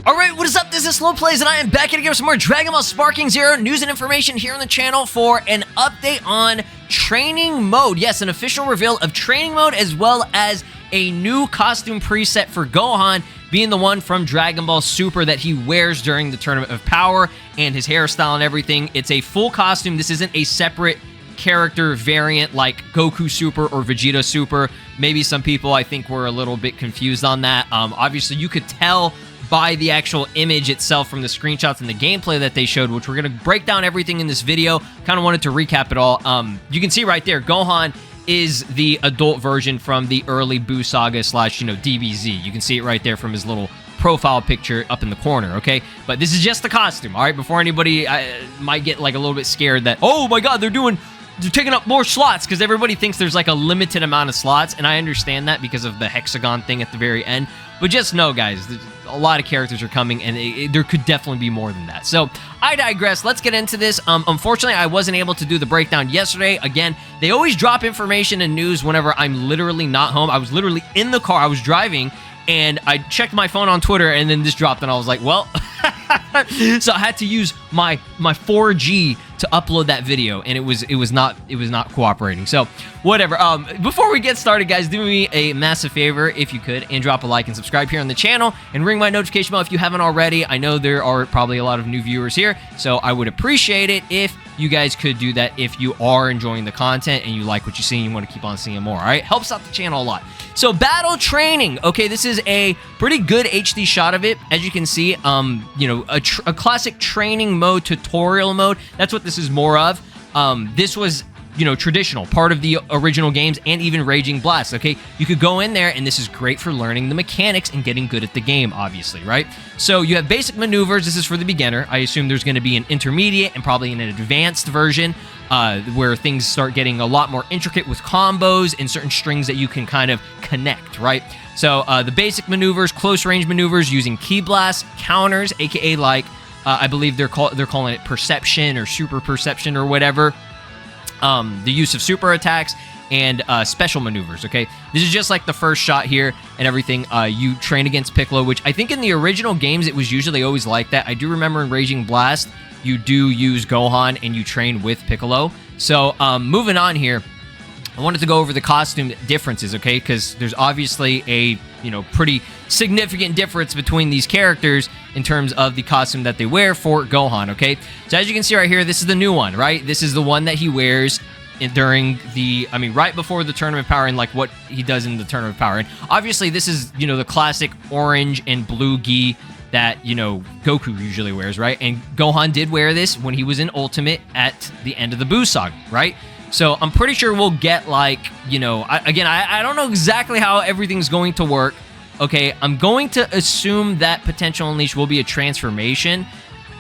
Alright, what is up? This is SLOplays, and I am back here to give some more Dragon Ball Sparking Zero news and information here on the channel for an update on Training Mode. Yes, an official reveal of Training Mode, as well as a new costume preset for Gohan, being the one from Dragon Ball Super that he wears during the Tournament of Power, and his hairstyle and everything. It's a full costume. This isn't a separate character variant like Goku Super or Vegito Super. Maybe some people, I think, were a little bit confused on that. Obviously, you could tell by the actual image itself from the screenshots and the gameplay that they showed, which we're going to break down everything in this video. Kind of wanted to recap it all. You can see right there, Gohan is the adult version from the early Buu Saga slash, DBZ. You can see it right there from his little profile picture up in the corner, okay? But this is just the costume, all right? Before anybody might get like a little bit scared that, oh my god, they're taking up more slots, because everybody thinks there's like a limited amount of slots, and I understand that because of the hexagon thing at the very end. But just know, guys, a lot of characters are coming, and there could definitely be more than that. So I digress. Let's get into this. Unfortunately, I wasn't able to do the breakdown yesterday. Again, they always drop information and news whenever I'm literally not home. I was literally in the car. I was driving, and I checked my phone on Twitter, and then this dropped, and I was like, well, so I had to use my 4G to upload that video, and it was not cooperating. So whatever. Before we get started, guys, do me a massive favor if you could, and drop a like and subscribe here on the channel, and ring my notification bell if you haven't already. I know there are probably a lot of new viewers here, so I would appreciate it if you guys could do that if you are enjoying the content and you like what you see and you want to keep on seeing more. All right, helps out the channel a lot. So battle training. Okay, this is a pretty good HD shot of it, as you can see. A classic training mode, tutorial mode. That's what this is more of. This was, traditional, part of the original games, and even Raging Blast, okay? You could go in there, and this is great for learning the mechanics and getting good at the game, obviously, right? So you have basic maneuvers. This is for the beginner. I assume there's going to be an intermediate and probably an advanced version where things start getting a lot more intricate with combos and certain strings that you can kind of connect, right? So the basic maneuvers, close range maneuvers using Ki Blast, counters, aka like, I believe they're calling it perception or super perception or whatever. The use of super attacks, and special maneuvers, okay? This is just like the first shot here and everything. You train against Piccolo, which I think in the original games it was usually always like that. I do remember in Raging Blast, you do use Gohan and you train with Piccolo. So moving on here, I wanted to go over the costume differences, okay? Because there's obviously a pretty significant difference between these characters in terms of the costume that they wear for Gohan, okay? So as you can see right here, this is the new one, right? This is the one that he wears during right before the Tournament of Power, and like what he does in the Tournament of Power. And obviously this is, the classic orange and blue gi that, Goku usually wears, right? And Gohan did wear this when he was in Ultimate at the end of the Buu Saga, right? So I'm pretty sure we'll get like, I don't know exactly how everything's going to work. Okay, I'm going to assume that Potential Unleash will be a transformation.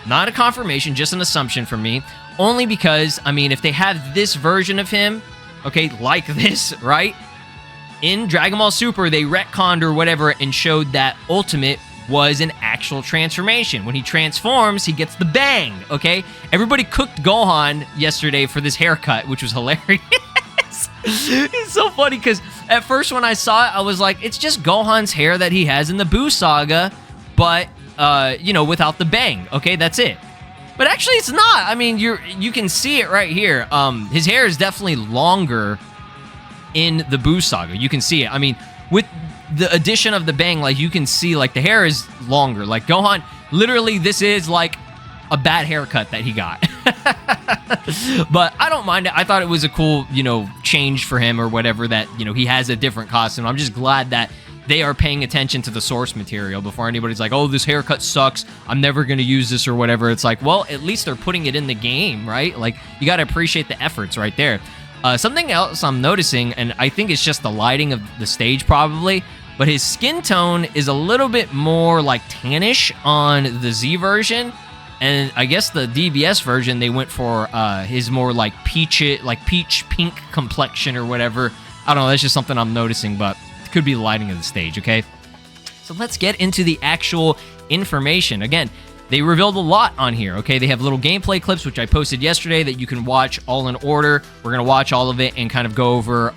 Not a confirmation, just an assumption from me. Only because, if they have this version of him, okay, like this, right? In Dragon Ball Super, they retconned or whatever and showed that Ultimate was an actual transformation. When he transforms, he gets the bang, okay? Everybody cooked Gohan yesterday for this haircut, which was hilarious. It's so funny because at first when I saw it, I was like, it's just Gohan's hair that he has in the Buu Saga, but, without the bang, okay? That's it. But actually, it's not. You can see it right here. His hair is definitely longer in the Buu Saga. You can see it. With the addition of the bang, like, you can see, like, the hair is longer. Like, Gohan, literally, this is, like, a bad haircut that he got. But I don't mind it. I thought it was a cool, change for him or whatever that, he has a different costume. I'm just glad that they are paying attention to the source material before anybody's like, oh, this haircut sucks, I'm never going to use this or whatever. It's like, well, at least they're putting it in the game, right? Like, you got to appreciate the efforts right there. Something else I'm noticing, and I think it's just the lighting of the stage probably, but his skin tone is a little bit more like tannish on the Z version. And I guess the DBS version, they went for his more like peach pink complexion or whatever. I don't know, that's just something I'm noticing, but it could be the lighting of the stage, okay? So let's get into the actual information. Again, they revealed a lot on here, okay? They have little gameplay clips, which I posted yesterday, that you can watch all in order. We're going to watch all of it and kind of go over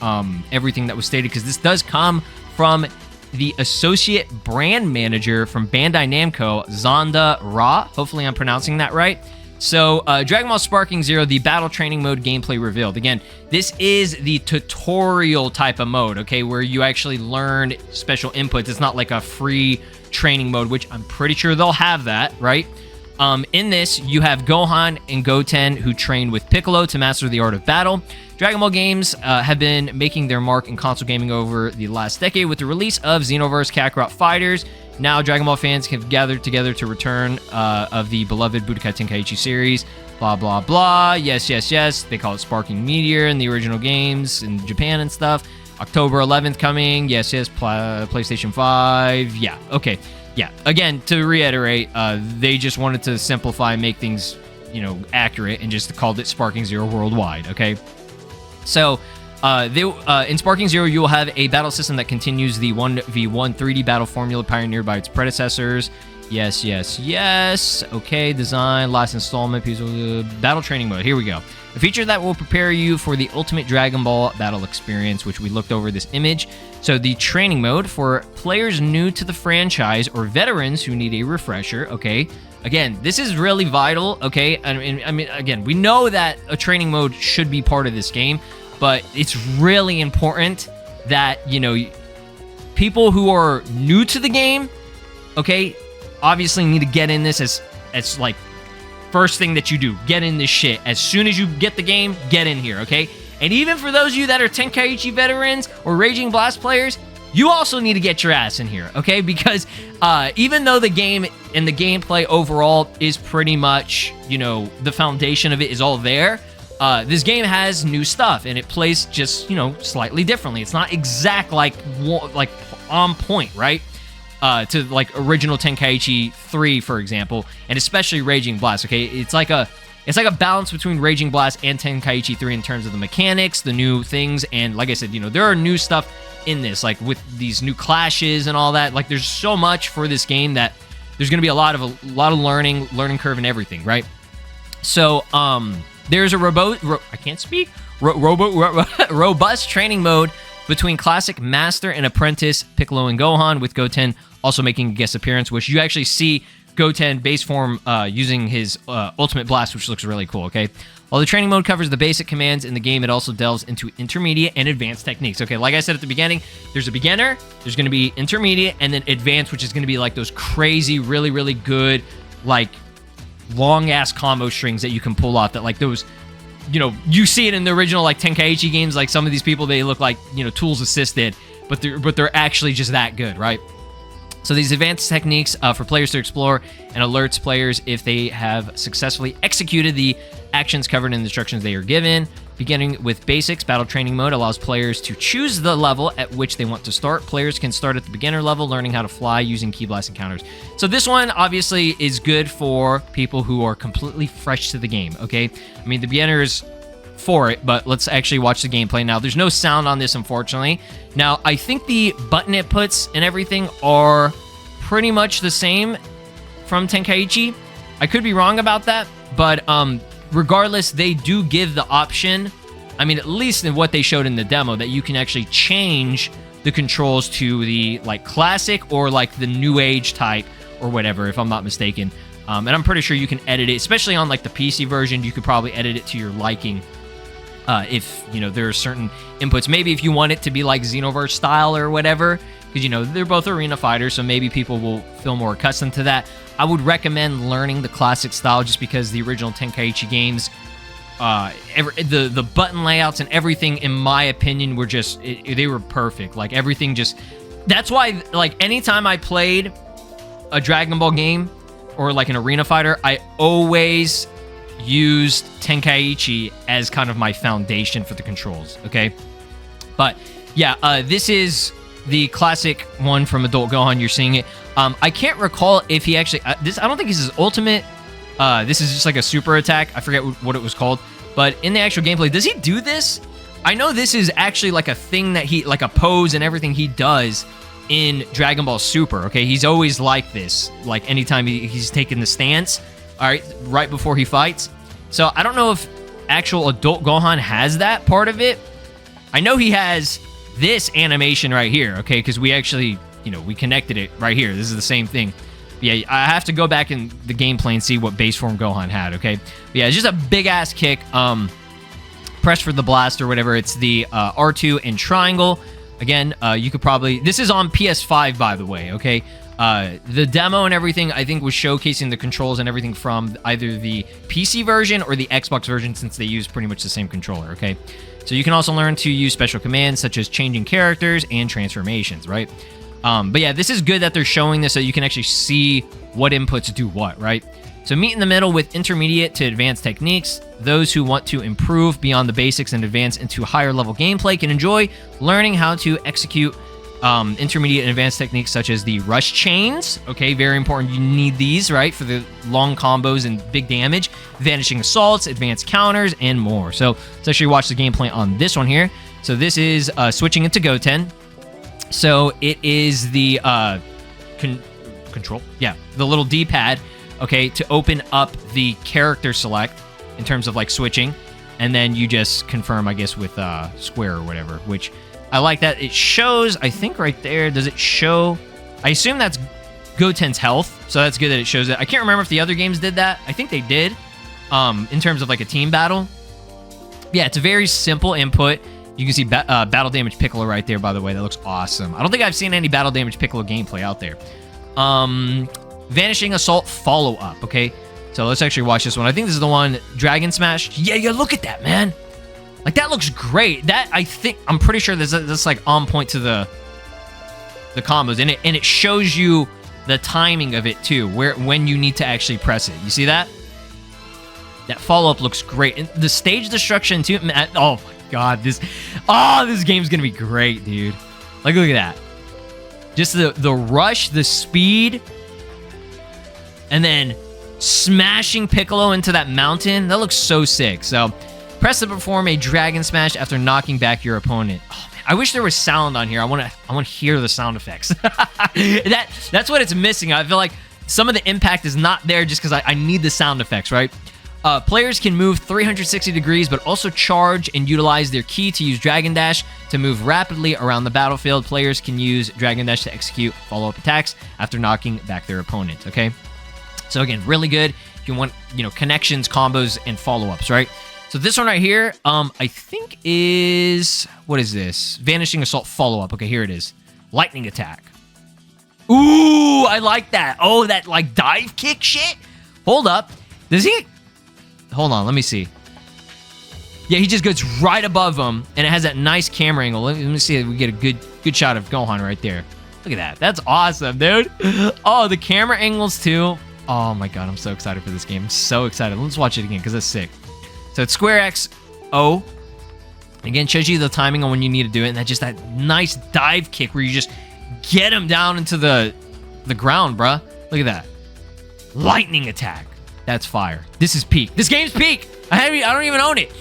everything that was stated, because this does come from the associate brand manager from Bandai Namco, Zonda Ra. Hopefully I'm pronouncing that right. So, Dragon Ball Sparking Zero, the battle training mode gameplay revealed. Again, this is the tutorial type of mode, okay, where you actually learn special inputs. It's not like a free training mode, which I'm pretty sure they'll have that, right? In this, you have Gohan and Goten who train with Piccolo to master the art of battle. Dragon Ball games have been making their mark in console gaming over the last decade with the release of Xenoverse Kakarot Fighters. Now, Dragon Ball fans have gathered together to return of the beloved Budokai Tenkaichi series. Blah, blah, blah. Yes, yes, yes. They call it Sparking Meteor in the original games in Japan and stuff. October 11th coming. Yes, yes. PlayStation 5. Yeah, okay. Yeah, again, to reiterate, they just wanted to simplify and make things, accurate and just called it Sparking Zero worldwide, okay? So, in Sparking Zero, you will have a battle system that continues the 1v1 3D battle formula pioneered by its predecessors. Yes, yes, yes. Okay, design, last installment, piece of battle training mode. Here we go. A feature that will prepare you for the ultimate Dragon Ball battle experience, which we looked over this image. So the training mode for players new to the franchise or veterans who need a refresher, okay? Again, this is really vital, okay? I mean, again, we know that a training mode should be part of this game, but it's really important that, people who are new to the game, okay, obviously need to get in this as like, first thing that you do, get in this shit. As soon as you get the game, get in here, okay? And even for those of you that are Tenkaichi veterans or Raging Blast players, you also need to get your ass in here, okay? Because even though the game and the gameplay overall is pretty much, the foundation of it is all there, this game has new stuff, and it plays just, slightly differently. It's not exact like on point, right? To like original Tenkaichi 3, for example, and especially Raging Blast, okay? It's like a balance between Raging Blast and Tenkaichi 3 in terms of the mechanics, the new things, and like I said, there are new stuff in this, like with these new clashes and all that. Like there's so much for this game that there's going to be a lot of learning curve and everything, right? So, there's a robust training mode between classic master and apprentice Piccolo and Gohan, with Goten also making a guest appearance, which you actually see Goten base form using his ultimate blast, which looks really cool, okay? While the training mode covers the basic commands in the game, it also delves into intermediate and advanced techniques. Okay, like I said at the beginning, there's a beginner, there's going to be intermediate, and then advanced, which is going to be like those crazy, really, really good, like, long-ass combo strings that you can pull off, that like those... you see it in the original like Tenkaichi games, like some of these people, they look like, tools assisted, but they're actually just that good, right? So these advanced techniques for players to explore and alerts players if they have successfully executed the actions covered in the instructions they are given. Beginning with basics, battle training mode allows players to choose the level at which they want to start. Players can start at the beginner level, learning how to fly using key blast encounters. So this one obviously is good for people who are completely fresh to the game, okay? I mean, the beginners for it, but let's actually watch the gameplay now. There's no sound on this, unfortunately. Now, I think the button inputs and everything are pretty much the same from Tenkaichi. I could be wrong about that, but regardless, they do give the option, I mean, at least in what they showed in the demo, that you can actually change the controls to the, like, classic or, like, the new age type or whatever, if I'm not mistaken. And I'm pretty sure you can edit it, especially on, like, the PC version. You could probably edit it to your liking if, there are certain inputs. Maybe if you want it to be, like, Xenoverse style or whatever, because, they're both arena fighters, so maybe people will feel more accustomed to that. I would recommend learning the classic style just because the original Tenkaichi games, the button layouts and everything, in my opinion, were just, they were perfect. Like, everything just... That's why, like, anytime I played a Dragon Ball game or, like, an arena fighter, I always used Tenkaichi as kind of my foundation for the controls, okay? But, yeah, this is the classic one from Adult Gohan. You're seeing it. I can't recall if he actually... I don't think this is his ultimate. This is just like a super attack. I forget what it was called. But in the actual gameplay, does he do this? I know this is actually like a thing that he... Like a pose and everything he does in Dragon Ball Super, okay? He's always like this. Like anytime he's taking the stance, all right before he fights. So I don't know if actual Adult Gohan has that part of it. I know he has this animation right here, okay? Because we actually, you know, we connected it right here. This is the same thing. Yeah, I have to go back in the gameplay and see what base form Gohan had, okay? But yeah, it's just a big-ass kick. Press for the blast or whatever. It's the R2 and triangle. Again, you could probably... This is on PS5, by the way, okay? The demo and everything, I think, was showcasing the controls and everything from either the PC version or the Xbox version, since they use pretty much the same controller, okay? So you can also learn to use special commands, such as changing characters and transformations, right? But yeah, this is good that they're showing this so you can actually see what inputs do what, right? So meet in the middle with intermediate to advanced techniques. Those who want to improve beyond the basics and advance into higher level gameplay can enjoy learning how to execute intermediate and advanced techniques such as the rush chains. Okay, very important. You need these, right, for the long combos and big damage. Vanishing assaults, advanced counters, and more. So let's actually watch the gameplay on this one here. So this is switching into Goten. So it is the control, yeah, the little D-pad, okay, to open up the character select in terms of like switching, and then you just confirm, I guess, with square or whatever, which I like that. It shows, I think right there, does it show, I assume that's Goten's health, so that's good that it shows it. I can't remember if the other games did that. I think they did, in terms of like a team battle. Yeah, it's a very simple input. You can see Battle Damage Piccolo right there, by the way. That looks awesome. I don't think I've seen any Battle Damage Piccolo gameplay out there. Vanishing Assault Follow-Up, okay? So let's actually watch this one. I think this is the one, Dragon Smash. Yeah, look at that, man. Like, that looks great. That, I'm pretty sure that's like on point to the combos. And it shows you the timing of it, too, when you need to actually press it. You see that? That follow-up looks great. And the stage destruction, too, man, oh, my God, this game's gonna be great, dude. Like, look at that. Just the rush, the speed, and then smashing Piccolo into that mountain. That looks so sick. So, press to perform a Dragon Smash after knocking back your opponent. Oh, man, I wish there was sound on here. I want to hear the sound effects. That's what it's missing. I feel like some of the impact is not there just because I need the sound effects, right? Players can move 360 degrees, but also charge and utilize their key to use Dragon Dash to move rapidly around the battlefield. Players can use Dragon Dash to execute follow-up attacks after knocking back their opponent, okay? So again, really good if you want, you know, connections, combos, and follow-ups, right? So this one right here, I think is, what is this? Vanishing Assault Follow-Up. Okay, here it is. Lightning Attack. Ooh, I like that. Oh, that like dive kick shit? Hold up. Does he... Hold on, let me see. Yeah, he just goes right above him, and it has that nice camera angle. Let me see if we get a good shot of Gohan right there. Look at that. That's awesome, dude. Oh, the camera angles, too. Oh, my God. I'm so excited for this game. I'm so excited. Let's watch it again, because that's sick. So it's Square X O. Again, shows you the timing on when you need to do it, and that nice dive kick where you just get him down into the ground, bruh. Look at that. Lightning Attack. That's fire. This is peak. This game's peak. I don't even own it.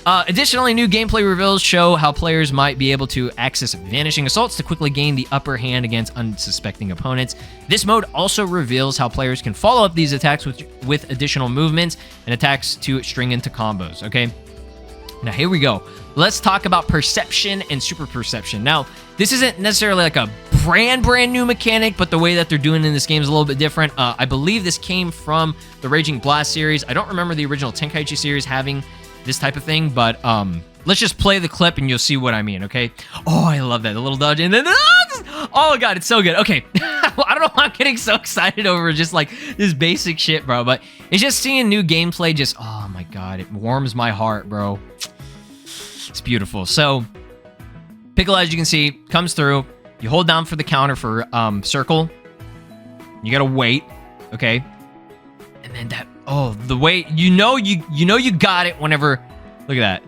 Additionally, new gameplay reveals show how players might be able to access vanishing assaults to quickly gain the upper hand against unsuspecting opponents. This mode also reveals how players can follow up these attacks with additional movements and attacks to string into combos, okay? Now, here we go. Let's talk about perception and super perception. Now, this isn't necessarily like a brand new mechanic, but the way that they're doing it in this game is a little bit different. I believe this came from the Raging Blast series. I don't remember the original Tenkaichi series having this type of thing, but let's just play the clip and you'll see what I mean, okay? Oh, I love that. The little dodge, and then, oh, God, it's so good. Okay, well, I don't know why I'm getting so excited over just, like, this basic shit, bro, but it's just seeing new gameplay just, oh, my God, it warms my heart, bro. It's beautiful. So, Piccolo, as you can see, comes through. You hold down for the counter for circle. You gotta wait, okay? And then that, oh, the way, you know you got it whenever, look at that.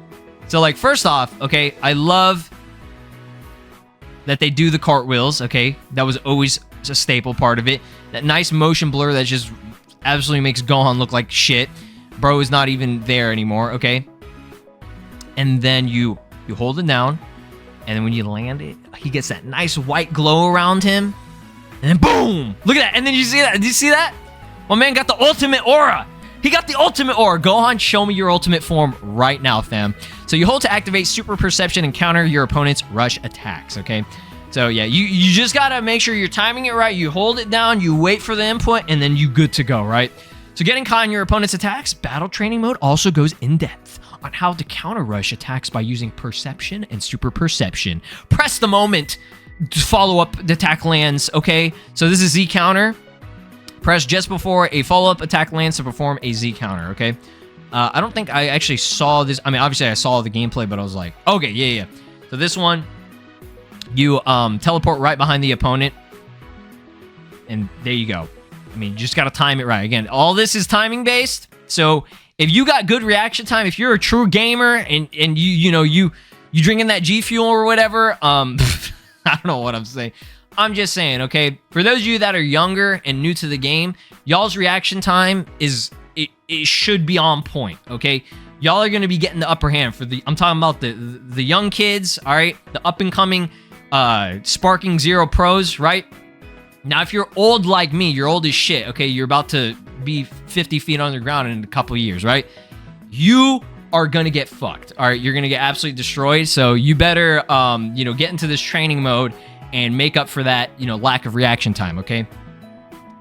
So, like, first off, okay, I love that they do the cartwheels, okay? That was always a staple part of it. That nice motion blur that just absolutely makes Gohan look like shit. Bro is not even there anymore, okay? And then you hold it down, and then when you land it, he gets that nice white glow around him, and then boom! Look at that, and then you see that? Did you see that? My man got the ultimate aura. He got the ultimate ore. Gohan, show me your ultimate form right now, fam. So you hold to activate super perception and counter your opponent's rush attacks, okay? So yeah, you just gotta make sure you're timing it right. You hold it down, you wait for the input, and then you good to go, right? So getting caught in your opponent's attacks, battle training mode also goes in depth on how to counter rush attacks by using perception and super perception. Press the moment to follow up the attack lands, okay? So this is Z counter. Press just before a follow-up attack lands to perform a Z counter, okay? I don't think I actually saw this. I mean, obviously I saw the gameplay, but I was like, okay, yeah. So this one, you teleport right behind the opponent, and there you go. I mean, you just got to time it right. Again, all this is timing based. So if you got good reaction time, if you're a true gamer and you drinking that G Fuel or whatever, I don't know what I'm saying. I'm just saying, okay? For those of you that are younger and new to the game, y'all's reaction time it should be on point, okay? Y'all are going to be getting the upper hand for I'm talking about the young kids, all right? The up and coming Sparking Zero pros, right? Now, if you're old like me, you're old as shit, okay? You're about to be 50 feet underground in a couple of years, right? You are going to get fucked, all right? You're going to get absolutely destroyed, so you better, get into this training mode and make up for that, lack of reaction time, okay?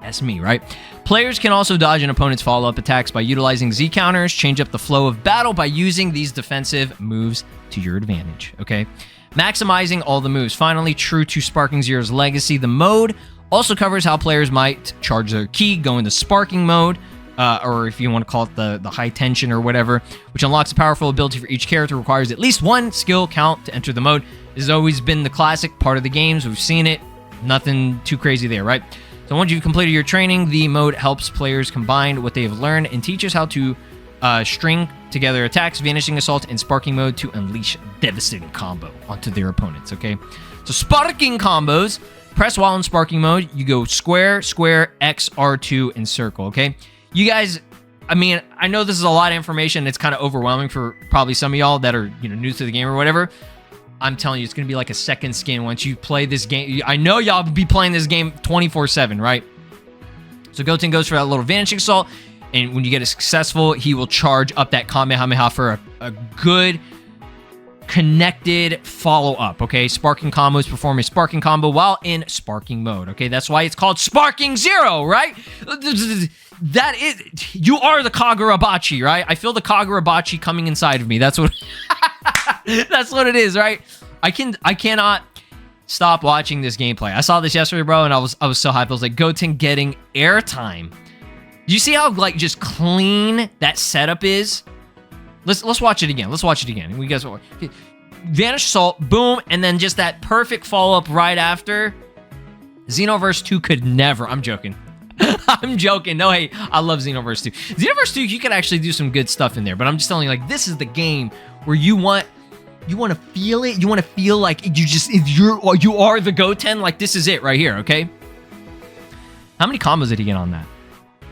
That's me, right? Players can also dodge an opponent's follow-up attacks by utilizing Z counters, change up the flow of battle by using these defensive moves to your advantage, okay? Maximizing all the moves. Finally, true to Sparking Zero's legacy, the mode also covers how players might charge their ki, go into sparking mode, or if you want to call it the high tension or whatever, which unlocks a powerful ability for each character, requires at least one skill count to enter the mode. This has always been the classic part of the games. We've seen it. Nothing too crazy there, right? So once you've completed your training, the mode helps players combine what they have learned and teaches how to string together attacks, vanishing assault, and sparking mode to unleash devastating combo onto their opponents, okay? So sparking combos. Press while in sparking mode. You go square, square, X, R2, and circle, okay? You guys, I mean, I know this is a lot of information. It's kind of overwhelming for probably some of y'all that are, new to the game or whatever. I'm telling you, it's going to be like a second skin once you play this game. I know y'all be playing this game 24/7, right? So Goten goes for that little vanishing assault, and when you get it successful, he will charge up that Kamehameha for a good connected follow-up, okay? Sparking combos perform a sparking combo while in sparking mode, okay? That's why it's called Sparking Zero, right? That is, you are the Kagurabachi, right? I feel the Kagurabachi coming inside of me. That's what that's what it is, right? I cannot stop watching this gameplay. I saw this yesterday, bro, and I was so hyped. I was like, Goten getting airtime. Do you see how just clean that setup is? Let's watch it again. Let's watch it again. We guys vanish assault, boom, and then just that perfect follow-up right after. Xenoverse 2 could never. I'm joking. I'm joking. No, hey, I love Xenoverse 2. Xenoverse 2, you could actually do some good stuff in there, but I'm just telling you, like, this is the game where you want to feel it. You want to feel like you are the Goten. Like, this is it right here, okay? How many combos did he get on that?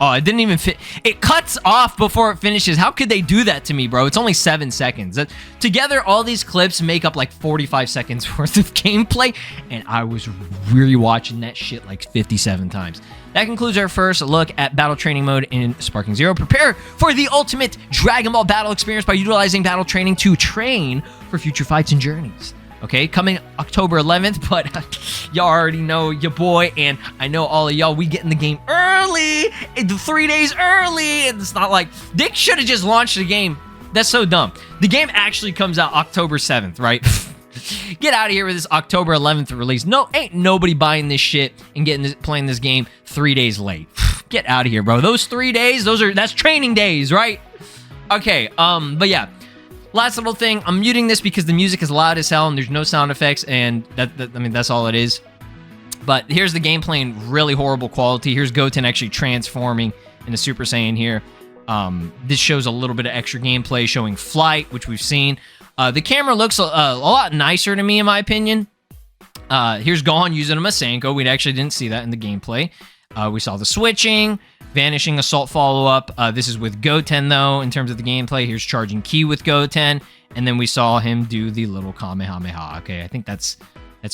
Oh, it didn't even fit. It cuts off before it finishes. How could they do that to me, bro? It's only 7 seconds. Together, all these clips make up like 45 seconds worth of gameplay, and I was really watching that shit like 57 times. That concludes our first look at battle training mode in Sparking Zero. Prepare for the ultimate Dragon Ball battle experience by utilizing battle training to train for future fights and journeys. Okay, coming October 11th, but y'all already know your boy, and I know all of y'all, we get in the game early, 3 days early, and it's not like, they should have just launched the game. That's so dumb. The game actually comes out October 7th, right? Get out of here with this October 11th release. No, ain't nobody buying this shit and playing this game 3 days late. Get out of here, bro. Those 3 days, that's training days, right? Okay, but yeah. Last little thing, I'm muting this because the music is loud as hell and there's no sound effects, and that's all it is. But here's the gameplay in really horrible quality. Here's Goten actually transforming into Super Saiyan here. This shows a little bit of extra gameplay showing flight, which we've seen. The camera looks a lot nicer to me, in my opinion. Here's Gohan using a Masenko. We actually didn't see that in the gameplay. We saw the switching, vanishing assault follow-up. This is with Goten, though, in terms of the gameplay. Here's charging ki with Goten, and then we saw him do the little Kamehameha. Okay, I think that's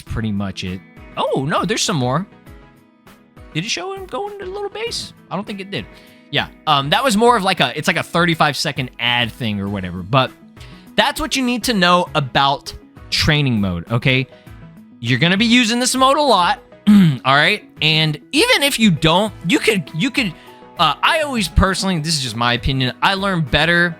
pretty much it. Oh, no, there's some more. Did it show him going to the little base? I don't think it did. Yeah, that was more of like it's like a 35-second ad thing or whatever. But that's what you need to know about training mode, okay? You're gonna be using this mode a lot, all right? And even if you don't, you could. I always personally, this is just my opinion, I learn better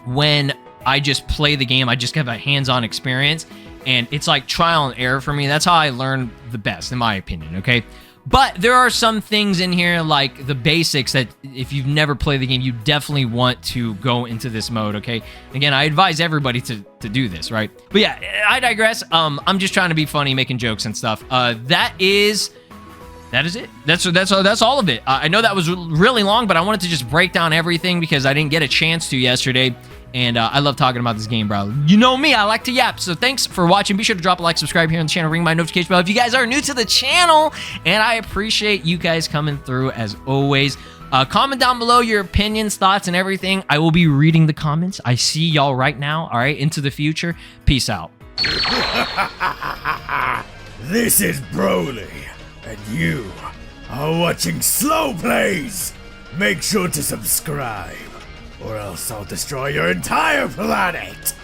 when I just play the game. I just have a hands-on experience, and it's like trial and error for me. That's how I learn the best, in my opinion, okay? But there are some things in here, like the basics, that if you've never played the game, you definitely want to go into this mode, okay? Again, I advise everybody to do this, right? But yeah, I digress. I'm just trying to be funny, making jokes and stuff. That is it. That's all of it. I know that was really long, but I wanted to just break down everything because I didn't get a chance to yesterday. And I love talking about this game, bro. You know me, I like to yap. So thanks for watching. Be sure to drop a like, subscribe here on the channel, ring my notification bell if you guys are new to the channel. And I appreciate you guys coming through as always. Comment down below your opinions, thoughts, and everything. I will be reading the comments. I see y'all right now, all right, into the future. Peace out. This is Broly, and you are watching SLOplays. Make sure to subscribe, or else I'll destroy your entire planet!